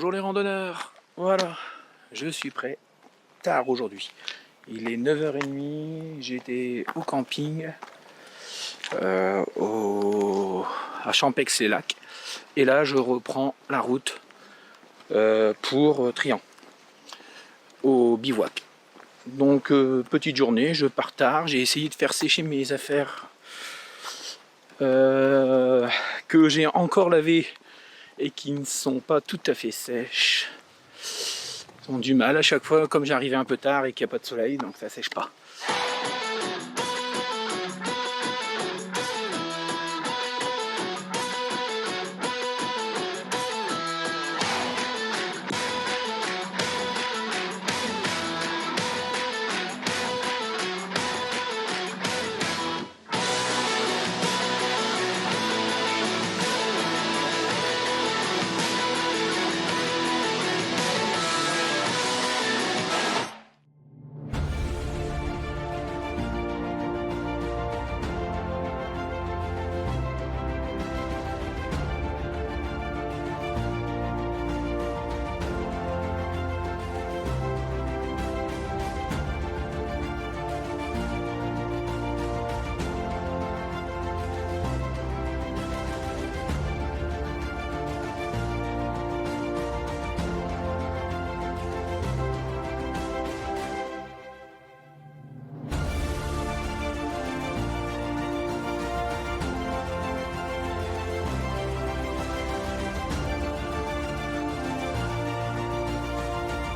Bonjour les randonneurs, voilà, je suis prêt, tard aujourd'hui. Il est 9h30, j'étais au camping, à Champex-les-Lacs. Et là je reprends la route pour Trian, au bivouac. Donc petite journée, je pars tard, j'ai essayé de faire sécher mes affaires que j'ai encore lavées et qui ne sont pas tout à fait sèches. Ils ont du mal à chaque fois, comme j'arrivais un peu tard et qu'il n'y a pas de soleil, donc ça sèche pas.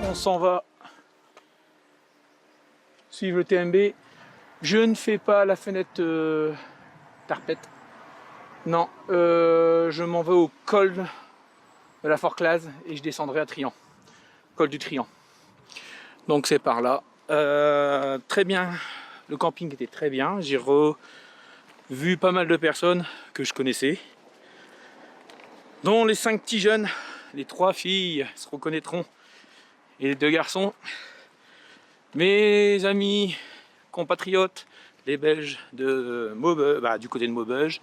On s'en va suivre le TMB. Je ne fais pas la fenêtre Tarpette. Non, je m'en vais au col de la Forclaz et je descendrai à Trian. Col du Trian. Donc c'est par là. Très bien. Le camping était très bien. J'ai revu pas mal de personnes que je connaissais. Dont les 5 petits jeunes. Les 3 filles se reconnaîtront. Et les 2 garçons, mes amis, compatriotes, les Belges de Maubeuge, du côté de Maubeuge,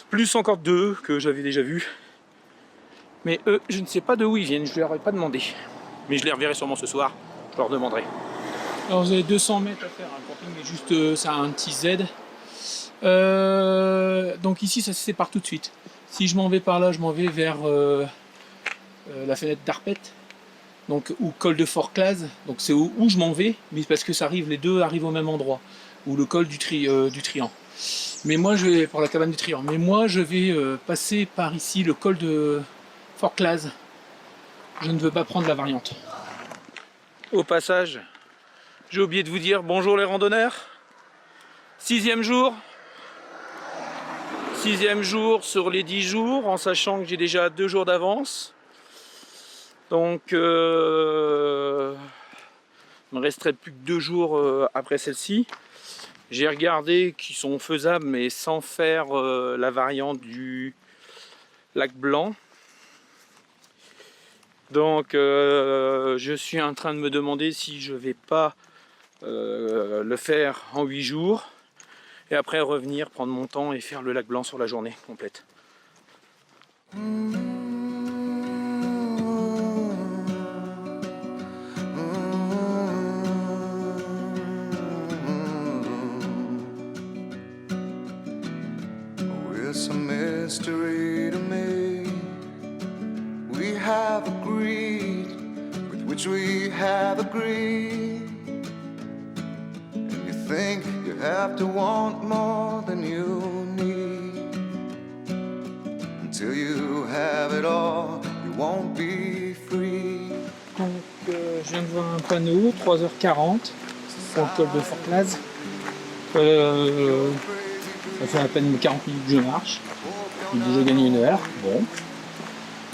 plus encore 2 que j'avais déjà vus. Mais eux, je ne sais pas de où ils viennent, je ne leur ai pas demandé. Mais je les reverrai sûrement ce soir, je leur demanderai. Alors vous avez 200 mètres à faire, un camping, mais juste ça a un petit Z. Donc ici, ça se sépare tout de suite. Si je m'en vais par là, je m'en vais vers la fenêtre d'Arpette. Donc, ou col de Forclaz, donc c'est où je m'en vais, mais parce que ça arrive, les deux arrivent au même endroit, ou le col du Trian. Mais moi je vais pour la cabane du Trian. Mais moi je vais passer par ici le col de Forclaz. Je ne veux pas prendre la variante. Au passage, j'ai oublié de vous dire bonjour les randonneurs. 6e jour. 6e jour sur les 10 jours, en sachant que j'ai déjà 2 jours d'avance. Donc, il me resterait plus que 2 jours après celle-ci. J'ai regardé qu'ils sont faisables, mais sans faire la variante du lac Blanc. Donc, je suis en train de me demander si je vais pas le faire en 8 jours. Et après revenir, prendre mon temps et faire le lac Blanc sur la journée complète. It's a mystery to me. We have agreed with which we have agreed. And you think you have to want more than you need. Until you have it all, you won't be free. Donc je viens de voir un panneau, 3h40 pour le col de Forclaz. Ça fait à peine 40 minutes que je marche. J'ai déjà gagné 1 heure. Bon,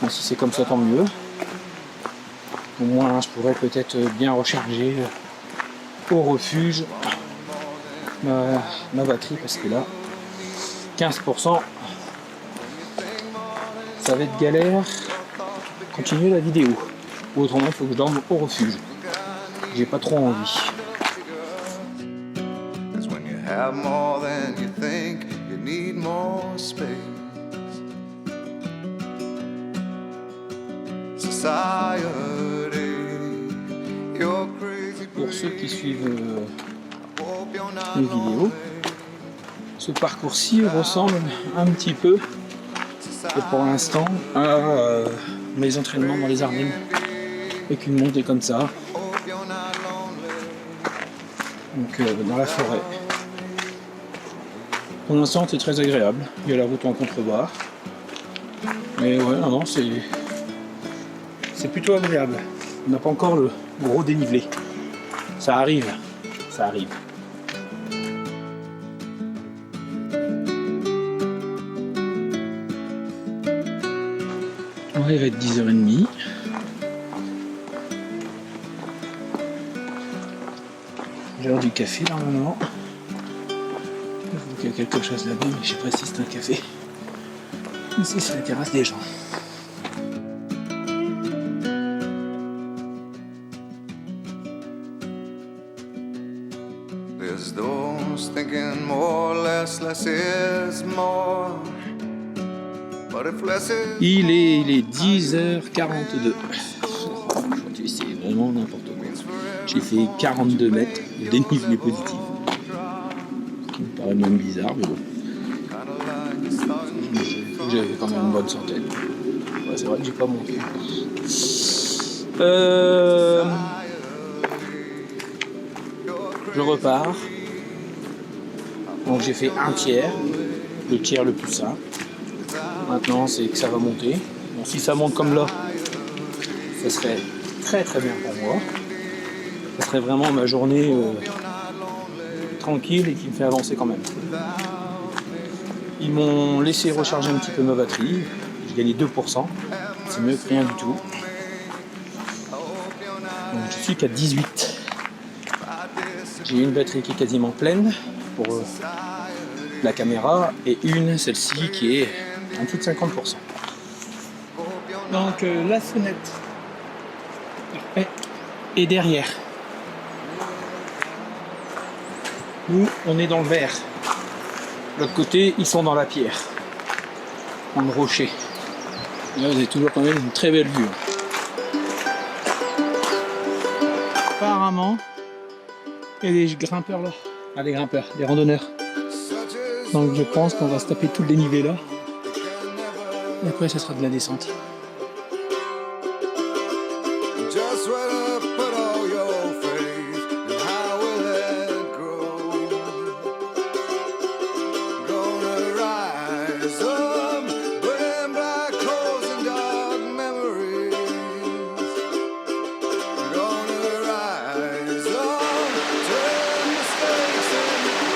si c'est comme ça, tant mieux. Au moins, je pourrais peut-être bien recharger au refuge ma batterie parce que là, 15%, ça va être galère. Continuer la vidéo. Autrement, il faut que je dorme au refuge. J'ai pas trop envie. Have more than you think, you need more space. So society. You're crazy. Pour ceux qui suivent mes vidéos, ce parcours-ci ressemble un petit peu, et pour l'instant, à mes entraînements dans les Ardennes, avec une montée comme ça, donc dans la forêt. Pour l'instant, c'est très agréable. Il y a la route en contrebas, mais ouais, non, c'est plutôt agréable. On n'a pas encore le gros dénivelé. Ça arrive, ça arrive. On arrive à 10h30. L'heure du café normalement. Il y a quelque chose là-bas, mais je sais pas si c'est un café. Ici c'est la terrasse des gens. There's those thinking more, less is more. But if less is Il est 10h42. Aujourd'hui c'est vraiment n'importe quoi. J'ai fait 42 mètres de dénivelé positif. Ce qui me paraît même bizarre, mais bon. J'avais quand même une bonne centaine. Ouais, c'est vrai que j'ai pas monté. Je repars. Donc j'ai fait un tiers, le tiers le plus simple. Maintenant c'est que ça va monter. Bon, si ça monte comme là, ça serait très très bien pour moi. Ça serait vraiment ma journée tranquille et qui me fait avancer quand même. Ils m'ont laissé recharger un petit peu ma batterie. J'ai gagné 2%. C'est mieux que rien du tout. Donc je suis qu'à 18. J'ai une batterie qui est quasiment pleine pour la caméra et une, celle-ci, qui est en dessous de 50%. Donc la fenêtre est derrière. Nous, on est dans le vert. De l'autre côté, ils sont dans la pierre. Dans le rocher. Et là, vous avez toujours quand même une très belle vue. Apparemment, il y a des grimpeurs là. Ah, des grimpeurs, des randonneurs. Donc je pense qu'on va se taper tout le dénivelé là. Et après, ça sera de la descente. just where to put all your faith and how will it grow? Gonna rise up, burning black holes and dark memories. Gonna rise up, turn mistakes into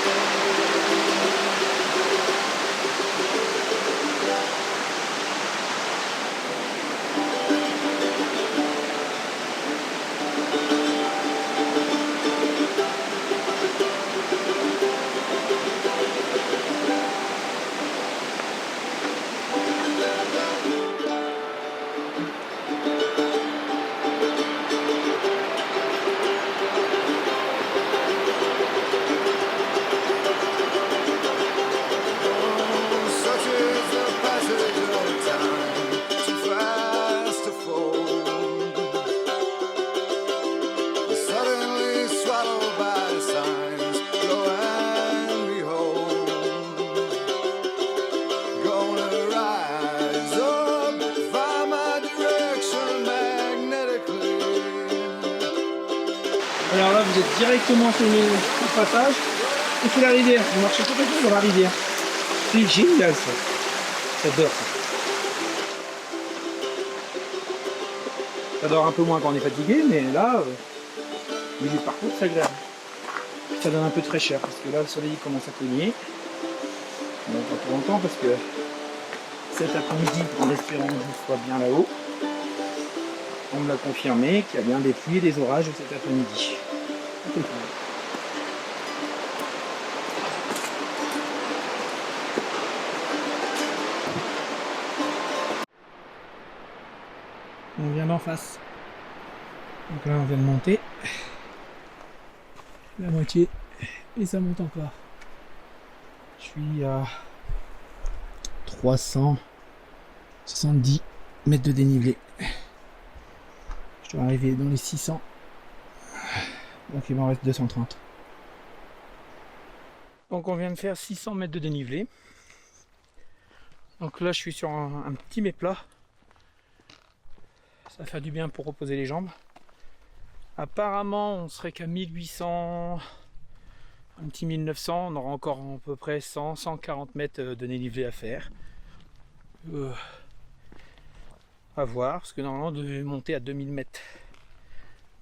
such is the passage of time, too fast to fold. Suddenly swallowed by signs, lo and behold. Gonna rise up, find my direction magnetically. Alors là, vous êtes directement sur le passage et c'est la rivière. Vous marchez complètement dans la rivière. C'est génial ça. J'adore ça. J'adore un peu moins quand on est fatigué, mais là, il est par contre très agréable. Ça donne un peu de fraîcheur parce que là, le soleil commence à cogner. Bon, pas pour longtemps parce que cet après-midi, en espérant que je sois bien là-haut, on me l'a confirmé qu'il y a bien des pluies et des orages cet après-midi. On vient d'en face. Donc là on vient de monter. La moitié. Et ça monte encore. Je suis à 370 mètres de dénivelé. Je dois arriver dans les 600. Donc il m'en reste 230. Donc on vient de faire 600 mètres de dénivelé. Donc là je suis sur un petit méplat. Ça va faire du bien pour reposer les jambes. Apparemment on serait qu'à 1800, un petit 1900. On aura encore à peu près 100-140 mètres de dénivelé à faire. À voir, parce que normalement on devait monter à 2000 mètres.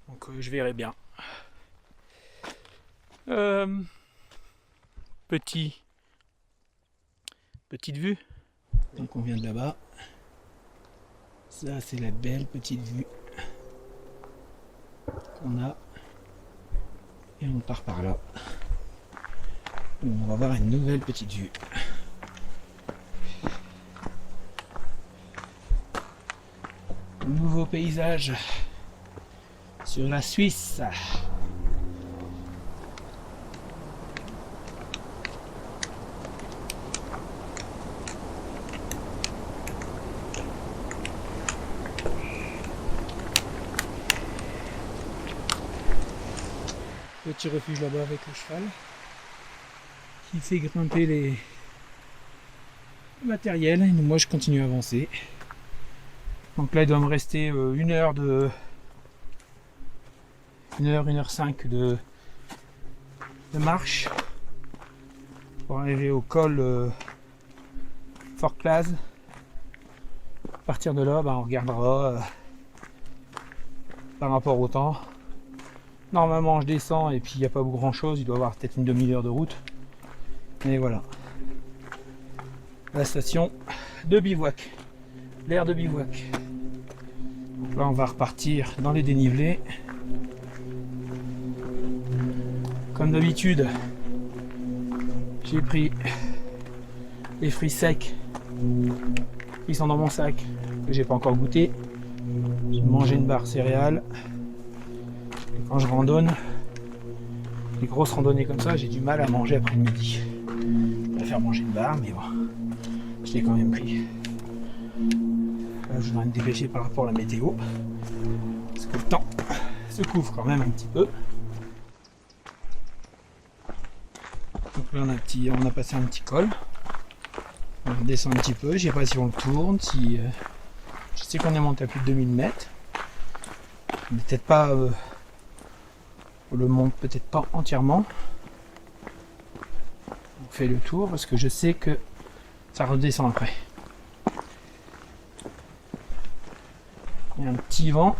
Donc je verrai bien. Petite vue. Donc on vient de là-bas. Ça c'est la belle petite vue qu'on a. Et on part par là. On va voir une nouvelle petite vue. Nouveau paysage sur la Suisse. Petit refuge là-bas avec le cheval qui fait grimper les matériels. Et moi je continue à avancer. Donc là il doit me rester 1 heure 1h05 de marche pour arriver au col Fort-Claise. À partir de là, on regardera par rapport au temps. Normalement je descends et puis il n'y a pas grand chose, il doit y avoir peut-être une demi-heure de route. Et voilà. La station de bivouac. L'aire de bivouac. Donc là on va repartir dans les dénivelés. Comme d'habitude, j'ai pris les fruits secs qui sont dans mon sac, que j'ai pas encore goûté. J'ai mangé une barre céréales. Et quand je randonne, les grosses randonnées comme ça, j'ai du mal à manger après le midi. Je préfère manger une barre, mais bon, je l'ai quand même pris. Là, je voudrais me dépêcher par rapport à la météo, parce que le temps se couvre quand même un petit peu. Donc là, on a passé un petit col. On descend un petit peu, je sais pas si on le tourne, si je sais qu'on est monté à plus de 2000 mètres. Mais peut-être pas, on le monte peut-être pas entièrement. On fait le tour parce que je sais que ça redescend après. Il y a un petit vent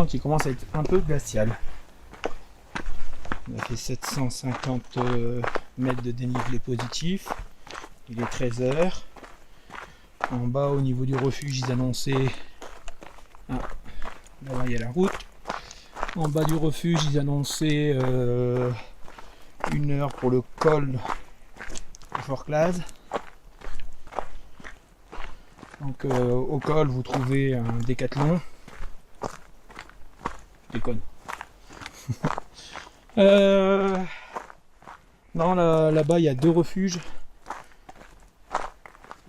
qui commence à être un peu glacial. On a fait 750 mètres de dénivelé positif. Il est 13h. En bas, au niveau du refuge, ils annonçaient... Ah, là-bas, il y a la route. En bas du refuge, ils annonçaient 1 heure pour le col de Fort-Claise. Donc, au col, vous trouvez un décathlon. Je déconne. Non, là-bas, il y a 2 refuges.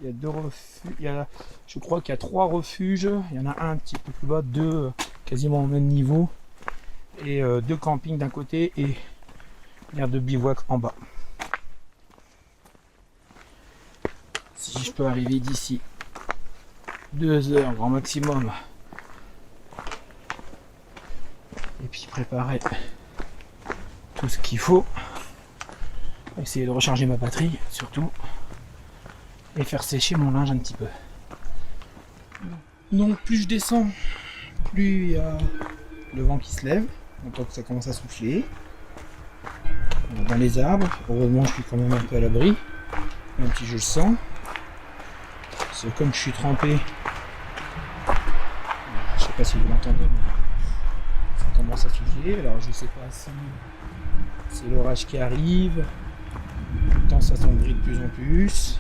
Il y a 2 refuges. Je crois qu'il y a 3 refuges. Il y en a un petit peu plus bas, 2 quasiment au même niveau. Et 2 campings d'un côté et l'aire de bivouac en bas. Si je peux arriver d'ici 2 heures grand maximum. Et puis préparer tout ce qu'il faut. Essayer de recharger ma batterie surtout. Et faire sécher mon linge un petit peu. Donc plus je descends, plus il y a le vent qui se lève. Donc ça commence à souffler. Dans les arbres, heureusement je suis quand même un peu à l'abri. Même si je le sens. Parce que comme je suis trempé, je sais pas si vous l'entendez, mais ça commence à souffler. Alors je sais pas si c'est l'orage qui arrive. Le temps s'assombrit de plus en plus.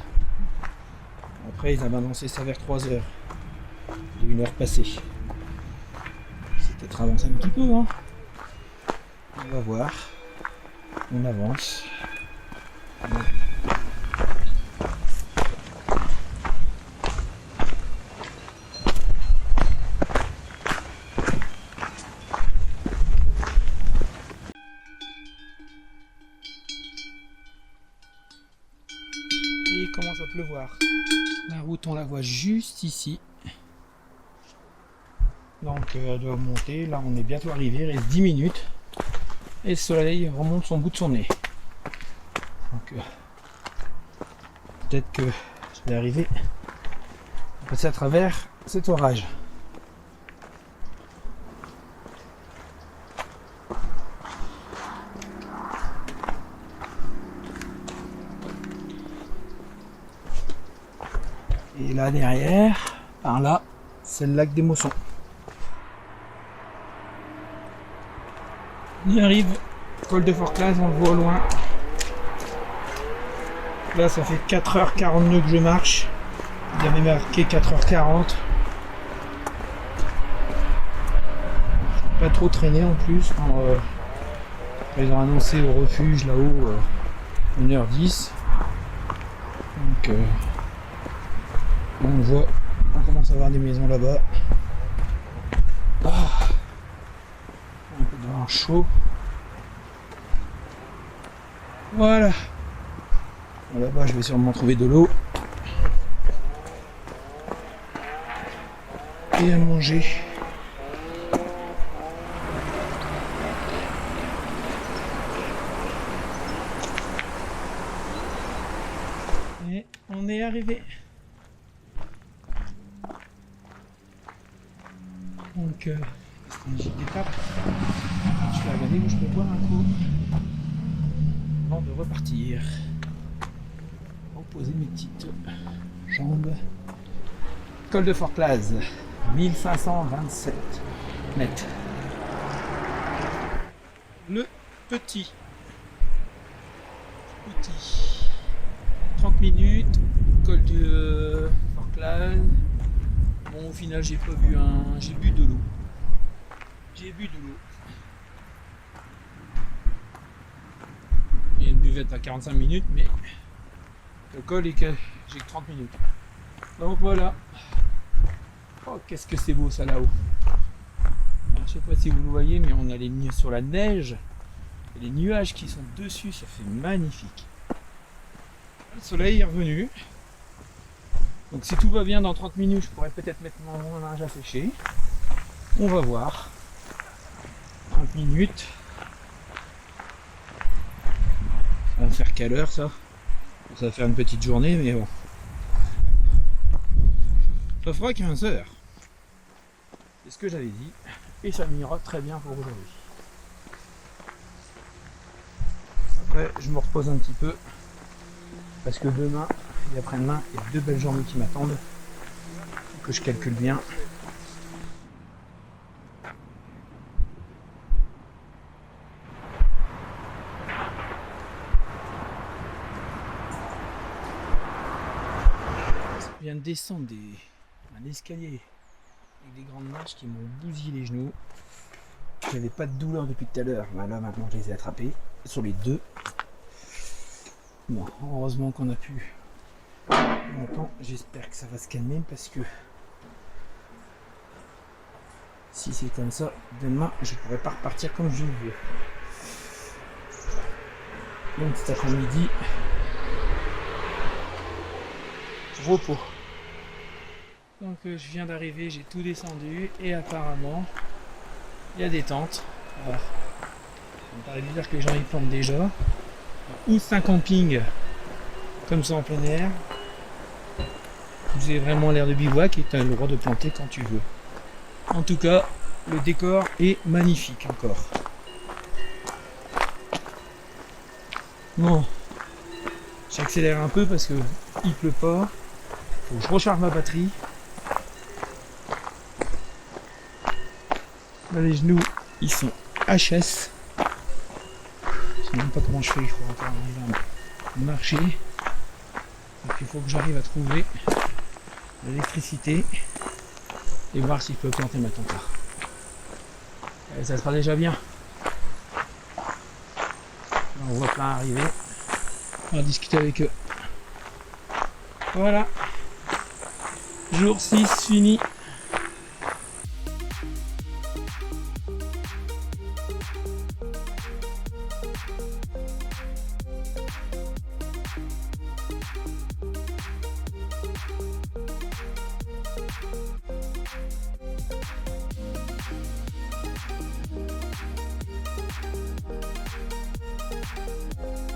Après ils avaient annoncé ça vers 3h. Il est 1 heure passée. C'est peut-être avancé un petit peu, hein. On va voir. On avance. pleuvoir. La route, on la voit juste ici. Donc elle doit monter. Là, on est bientôt arrivé. Il reste 10 minutes. Et le soleil remonte son bout de son nez. Donc peut-être que je vais arriver à passer à travers cet orage. Et là derrière, par là, c'est le lac des Mossons. On y arrive, col de Forclaz, on le voit au loin. Là, ça fait 4h42 que je marche. Il y avait marqué 4h40. Pas trop traîné en plus. Ils ont annoncé au refuge là-haut 1h10. Donc on voit, on commence à voir des maisons là-bas. Un peu de vent chaud. Voilà. Là-bas, je vais sûrement trouver de l'eau et à manger. Et on est arrivé. Donc, stratégie d'étape. Je vais regarder où je peux boire un coup avant de repartir. Reposer mes petites jambes. Col de Forclaz, 1527 mètres. Le petit. 30 minutes, col de Forclaz. Bon, au final, j'ai pas bu j'ai bu de l'eau. Il y a une buvette à 45 minutes, mais le col est que j'ai que 30 minutes. Donc voilà. Oh, qu'est-ce que c'est beau ça là-haut. Alors, je sais pas si vous le voyez, mais on a les nuages sur la neige. Et les nuages qui sont dessus, ça fait magnifique. Le soleil est revenu. Donc si tout va bien, dans 30 minutes, je pourrais peut-être mettre mon linge à sécher. On va voir. 30 minutes. Ça va me faire quelle heure ça? Ça va faire une petite journée, mais bon. Ça fera 15 heures. C'est ce que j'avais dit. Et ça m'ira très bien pour aujourd'hui. Après, je me repose un petit peu. Parce que demain et après-demain, il y a 2 belles journées qui m'attendent. Faut que je calcule bien. Je viens de descendre un escalier avec des grandes marches qui m'ont bousillé les genoux. J'avais pas de douleur depuis tout à l'heure. Là maintenant je les ai attrapés sur les deux. Bon, heureusement qu'on a pu longtemps. J'espère que ça va se calmer parce que si c'est comme ça, demain je pourrais pas repartir comme je veux. Donc cet après-midi, repos. Donc je viens d'arriver, j'ai tout descendu et apparemment il y a des tentes. Alors, on paraît bizarre que les gens y plantent déjà. Ou c'est un camping comme ça en plein air. Vous avez vraiment l'air de bivouac et tu as le droit de planter quand tu veux. En tout cas, le décor est magnifique encore. Bon, j'accélère un peu parce que il pleut pas. Faut que je recharge ma batterie. Là, les genoux, ils sont HS. Je sais même pas comment je fais, il faut encore arriver à marcher. Donc il faut que j'arrive à trouver l'électricité et voir si je peux planter ma tente là. Et ça sera déjà bien. Là, on voit plein arriver. On va discuter avec eux. Voilà. Jour 6 fini.